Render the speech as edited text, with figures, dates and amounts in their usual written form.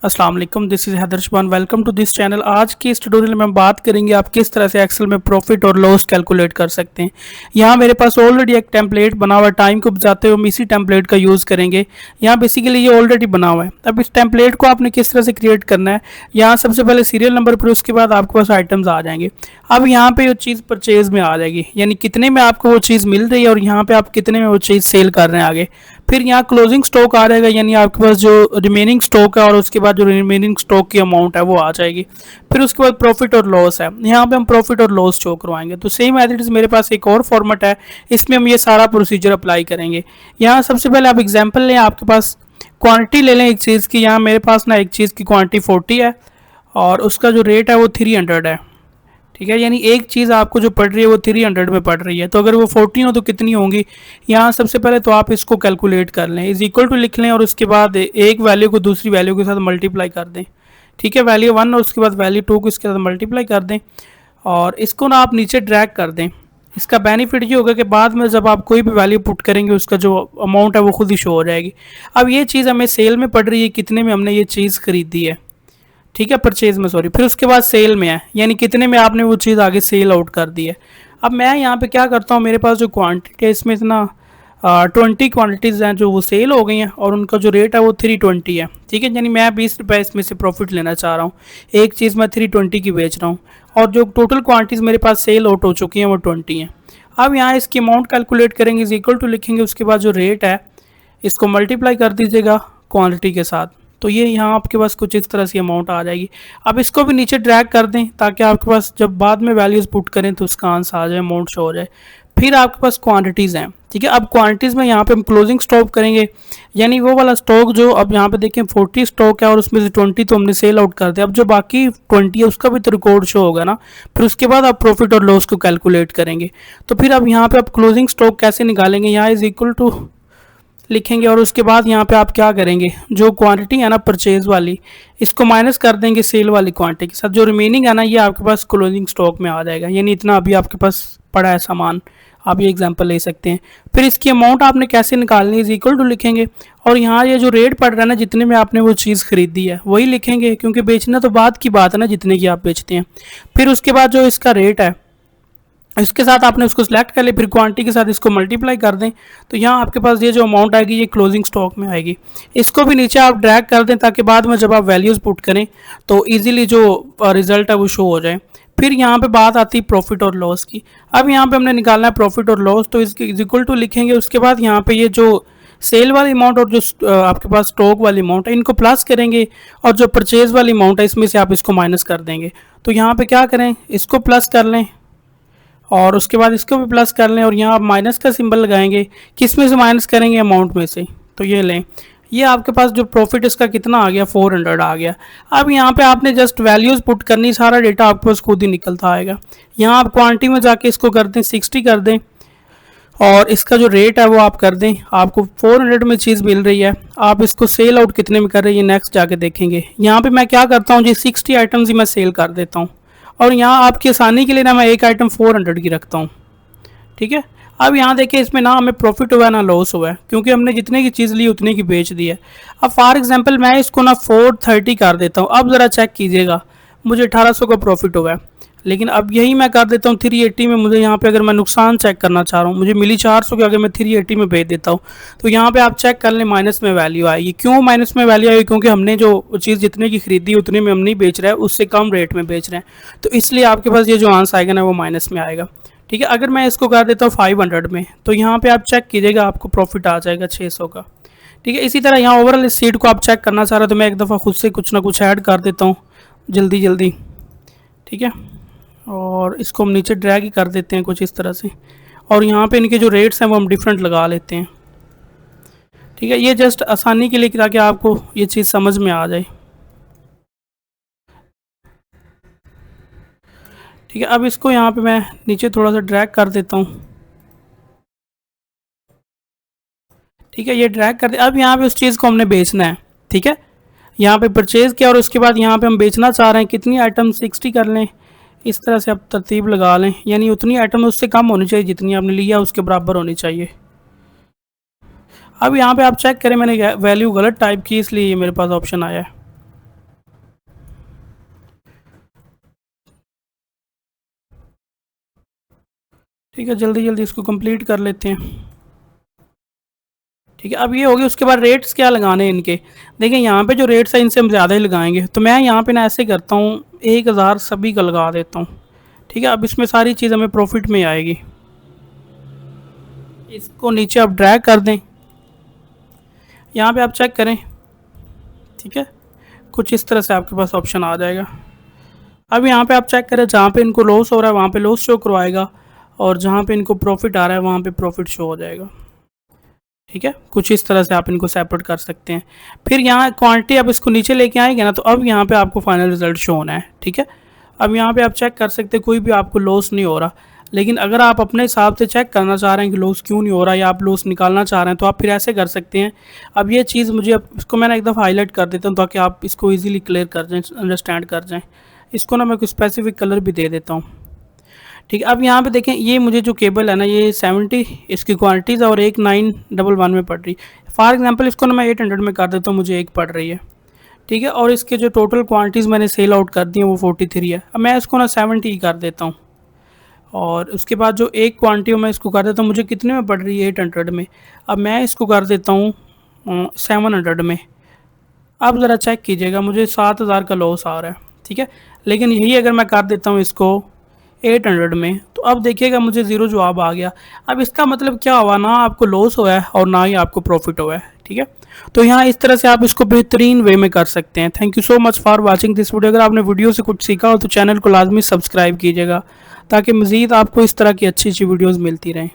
अस्सलाम वालेकुम, this is Haider Shuban. Welcome to this channel. आज की इस ट्यूटोरियल में हम बात करेंगे आप किस तरह से एक्सेल में प्रॉफिट और लॉस कैलकुलेट कर सकते हैं। यहाँ मेरे पास ऑलरेडी एक टेम्पलेट बना हुआ है, टाइम को बचाते हुए हम इसी टेम्पलेट का यूज़ करेंगे। यहाँ बेसिकली ये ऑलरेडी बना हुआ है। अब इस टेम्पलेट को आपने किस तरह से क्रिएट करना है, यहाँ सबसे पहले सीरियल नंबर पर, उसके बाद आपके पास आइटम्स आ जाएंगे। अब यहाँ पे वो चीज़ परचेज में आ जाएगी, यानी कितने में आपको वो चीज़ मिल रही है और यहाँ पे आप कितने में वो चीज़ सेल कर रहे हैं आगे। फिर यहाँ क्लोजिंग स्टॉक आ जाएगा, यानी आपके पास जो रिमेनिंग स्टॉक है और उसके बाद जो रिमेनिंग स्टॉक की अमाउंट है वो आ जाएगी। फिर उसके बाद प्रॉफिट और लॉस है, यहाँ पे हम प्रॉफिट और लॉस शो करवाएंगे। तो सेम एज इट इज मेरे पास एक और फॉर्मेट है, इसमें हम ये सारा प्रोसीजर अप्लाई करेंगे। यहाँ सबसे पहले आप एग्जाम्पल लें, आपके पास क्वांटिटी ले लें एक चीज़ की। यहाँ मेरे पास ना एक चीज़ की क्वांटिटी 40 है और उसका जो रेट है वो 300 है। ठीक है, यानी एक चीज़ आपको जो पड़ रही है वो 300 में पड़ रही है, तो अगर वो 40 हो तो कितनी होंगी। यहाँ सबसे पहले तो आप इसको कैलकुलेट कर लें, इज इक्वल टू लिख लें और उसके बाद एक वैल्यू को दूसरी वैल्यू के साथ मल्टीप्लाई कर दें। ठीक है, वैल्यू 1 और उसके बाद वैल्यू 2 को इसके साथ मल्टीप्लाई कर दें और इसको ना आप नीचे ड्रैग कर दें। इसका बेनिफिट ये होगा कि बाद में जब आप कोई भी वैल्यू पुट करेंगे उसका जो अमाउंट है वो खुद ही शो हो जाएगी। अब ये चीज़ हमें सेल में पड़ रही है, कितने में हमने ये चीज़ खरीदी है। ठीक है, परचेज में, सॉरी। फिर उसके बाद सेल में है, यानी कितने में आपने वो चीज़ आगे सेल आउट कर दी है। अब मैं यहाँ पे क्या करता हूँ, मेरे पास जो क्वांटिटी है इसमें इतना 20 क्वांटिटीज़ हैं जो वो सेल हो गई हैं और उनका जो रेट है वो 320 है। ठीक है, यानी मैं 20 रुपये इसमें से प्रॉफिट लेना चाह रहा हूँ। एक चीज़ मैं 320 की बेच रहा हूँ और जो टोटल क्वांटिटीज़ मेरे पास सेल आउट हो चुकी हैं वो 20 हैं। अब यहाँ इसकी अमाउंट कैलकुलेट करेंगे, इज इक्वल टू लिखेंगे, उसके बाद जो रेट है इसको मल्टीप्लाई कर दीजिएगा क्वांटिटी के साथ। तो ये यहाँ आपके पास कुछ इस तरह से अमाउंट आ जाएगी। अब इसको भी नीचे ड्रैग कर दें ताकि आपके पास जब बाद में वैल्यूज़ पुट करें तो उसका आंसर आ जाए, अमाउंट शो हो जाए। फिर आपके पास क्वांटिटीज़ हैं। ठीक है, अब क्वांटिटीज़ में यहाँ पे हम क्लोजिंग स्टॉक करेंगे, यानी वो वाला स्टॉक जो अब यहाँ पे देखें 40 स्टॉक है और उसमें से 20 तो हमने सेल आउट कर दिया। अब जो बाकी 20 है उसका भी तो रिकॉर्ड शो होगा ना। फिर उसके बाद आप प्रॉफिट और लॉस को कैलकुलेट करेंगे। तो फिर अब यहाँ पे आप क्लोजिंग स्टॉक कैसे निकालेंगे, यहाँ इज इक्वल टू लिखेंगे और उसके बाद यहाँ पे आप क्या करेंगे, जो क्वांटिटी है ना परचेज वाली, इसको माइनस कर देंगे सेल वाली क्वांटिटी के साथ। जो रिमेनिंग है ना ये आपके पास क्लोजिंग स्टॉक में आ जाएगा, यानी इतना अभी आपके पास पड़ा है सामान। आप ये एग्जांपल ले सकते हैं। फिर इसकी अमाउंट आपने कैसे निकालनी है, इज इक्वल टू लिखेंगे और यहाँ ये जो रेट पड़ रहा है ना जितने में आपने वो चीज़ खरीदी है वही लिखेंगे, क्योंकि बेचना तो बाद की बात है ना जितने की आप बेचते हैं। फिर उसके बाद जो इसका रेट है इसके साथ आपने उसको सिलेक्ट कर लिया, फिर क्वांटिटी के साथ इसको मल्टीप्लाई कर दें तो यहाँ आपके पास ये जो अमाउंट आएगी ये क्लोजिंग स्टॉक में आएगी। इसको भी नीचे आप ड्रैग कर दें ताकि बाद में जब आप वैल्यूज़ पुट करें तो इजीली जो रिजल्ट है वो शो हो जाए। फिर यहाँ पे बात आती है प्रॉफिट और लॉस की। अब यहाँ पे हमने निकालना है प्रॉफिट और लॉस, तो इसके इज इक्वल टू लिखेंगे। उसके बाद यहाँ पे ये जो सेल वाली अमाउंट और जो आपके पास स्टॉक वाली अमाउंट है इनको प्लस करेंगे और जो परचेज वाली अमाउंट है इसमें से आप इसको माइनस कर देंगे। तो यहाँ पे क्या करें, इसको प्लस कर लें और उसके बाद इसको भी प्लस कर लें और यहाँ आप माइनस का सिंबल लगाएंगे। किस में से माइनस करेंगे, अमाउंट में से। तो ये लें, ये आपके पास जो प्रॉफिट इसका कितना आ गया, 400 आ गया। अब यहाँ पे आपने जस्ट वैल्यूज़ पुट करनी, सारा डेटा आपके पास खुद ही निकलता आएगा। यहाँ आप क्वांटिटी में जाके इसको कर दें 60 कर दें और इसका जो रेट है वो आप कर दें। आपको 400 में चीज़ मिल रही है, आप इसको सेल आउट कितने में कर रही है नेक्स्ट जाके देखेंगे। यहाँ पे मैं क्या करता हूँ जी, 60 आइटम्स ही मैं सेल कर देता हूँ और यहाँ आपकी आसानी के लिए ना मैं एक आइटम 400 की रखता हूँ। ठीक है, अब यहाँ देखिए इसमें ना हमें प्रॉफिट हुआ है ना लॉस हुआ है, क्योंकि हमने जितने की चीज़ ली उतने की बेच दी है। अब फॉर एग्जांपल मैं इसको ना 430 कर देता हूँ। अब ज़रा चेक कीजिएगा, मुझे 1800 का प्रॉफिट हुआ है, लेकिन अब यही मैं कर देता हूँ 380 में। मुझे यहाँ पे अगर मैं नुकसान चेक करना चाह रहा हूँ, मुझे मिली 400 की, अगर मैं 380 में बेच देता हूँ तो यहाँ पे आप चेक कर लें माइनस में वैल्यू आएगी। क्यों माइनस में वैल्यू आएगी, क्योंकि हमने जो चीज़ जितने की खरीदी उतने में हम नहीं बेच रहे हैं, उससे कम रेट में बेच रहे हैं, तो इसलिए आपके पास ये जो आंसर आएगा ना वो माइनस में आएगा। ठीक है, अगर मैं इसको कर देता हूँ 500 में तो यहाँ पर आप चेक कीजिएगा आपको प्रॉफिट आ जाएगा 600 का। ठीक है, इसी तरह यहाँ ओवरऑल इस सीट को आप चेक करना चाह रहे हो तो मैं एक दफ़ा खुद से कुछ ना कुछ ऐड कर देता हूँ जल्दी जल्दी। ठीक है, और इसको हम नीचे ड्रैग ही कर देते हैं कुछ इस तरह से और यहाँ पे इनके जो रेट्स हैं वो हम डिफरेंट लगा लेते हैं। ठीक है, ये जस्ट आसानी के लिए ताकि आपको ये चीज़ समझ में आ जाए। ठीक है, अब इसको यहाँ पे मैं नीचे थोड़ा सा ड्रैग कर देता हूँ। ठीक है, ये ड्रैग कर दे। अब यहाँ पे उस चीज़ को हमने बेचना है। ठीक है, यहाँ पे परचेज़ किया और उसके बाद यहाँ पे हम बेचना चाह रहे हैं, कितनी आइटम 60 कर लें। इस तरह से आप तरतीब लगा लें, यानी उतनी आइटम उससे कम होनी चाहिए जितनी आपने लिया उसके बराबर होनी चाहिए। अब यहाँ पे आप चेक करें, मैंने वैल्यू गलत टाइप की इसलिए ये मेरे पास ऑप्शन आया है। ठीक है, जल्दी जल्दी इसको कंप्लीट कर लेते हैं। ठीक है, अब ये हो गया। उसके बाद रेट्स क्या लगाने हैं इनके। देखिए यहाँ पे जो रेट्स हैं इनसे हम ज़्यादा ही लगाएंगे, तो मैं यहाँ पे ना ऐसे करता हूँ 1000 सभी का लगा देता हूँ। ठीक है, अब इसमें सारी चीज़ हमें प्रॉफिट में आएगी। इसको नीचे आप ड्रैग कर दें, यहाँ पे आप चेक करें। ठीक है, कुछ इस तरह से आपके पास ऑप्शन आ जाएगा। अब यहाँ पे आप चेक करें, जहाँ पे इनको लॉस हो रहा है वहाँ पे लॉस शो करवाएगा, और जहाँ पे इनको प्रॉफिट आ रहा है वहाँ पे प्रॉफिट शो हो जाएगा। ठीक है, कुछ इस तरह से आप इनको सेपरेट कर सकते हैं। फिर यहाँ क्वांटिटी आप इसको नीचे लेके आएंगे ना, तो अब यहाँ पे आपको फाइनल रिजल्ट शो होना है। ठीक है, अब यहाँ पे आप चेक कर सकते हैं कोई भी आपको लॉस नहीं हो रहा। लेकिन अगर आप अपने हिसाब से चेक करना चाह रहे हैं कि लॉस क्यों नहीं हो रहा, या आप लॉस निकालना चाह रहे हैं, तो आप फिर ऐसे कर सकते हैं। अब ये चीज़ मुझे, अब इसको मैंने एक दफ़ा हाईलाइट कर देता हूँ ताकि आप इसको ईजिली क्लियर कर जाएँ, अंडरस्टैंड कर जाएँ। इसको ना मैं कुछ स्पेसिफिक कलर भी दे देता हूँ। ठीक है, अब यहाँ पे देखें, ये मुझे जो केबल है ना, ये 70 इसकी क्वांटिटीज़ और एक 911 में पड़ रही। फॉर एग्जांपल इसको ना मैं 800 में कर देता हूँ, मुझे एक पड़ रही है। ठीक है, और इसके जो टोटल क्वांटिटीज़ मैंने सेल आउट कर दी हैं वो 43 है। अब मैं इसको ना 70 कर देता हूँ, और उसके बाद जो एक क्वांटिटी मैं इसको कर देता हूँ, मुझे कितने में पड़ रही है 800 में। अब मैं इसको कर देता हूँ 700 में। अब ज़रा चेक कीजिएगा, मुझे 7000 का लॉस आ रहा है। ठीक है, लेकिन यही अगर मैं कर देता हूँ इसको 800 में, तो अब देखिएगा मुझे ज़ीरो जवाब आ गया। अब इसका मतलब क्या हुआ, ना आपको लॉस हुआ है और ना ही आपको प्रॉफिट हुआ है। ठीक है, तो यहाँ इस तरह से आप इसको बेहतरीन वे में कर सकते हैं। Thank you so much for watching this video. अगर आपने वीडियो से कुछ सीखा हो तो चैनल को लाजमी सब्सक्राइब कीजिएगा, ताकि मज़ीद आपको इस तरह की अच्छी अच्छी वीडियोज़ मिलती रहें।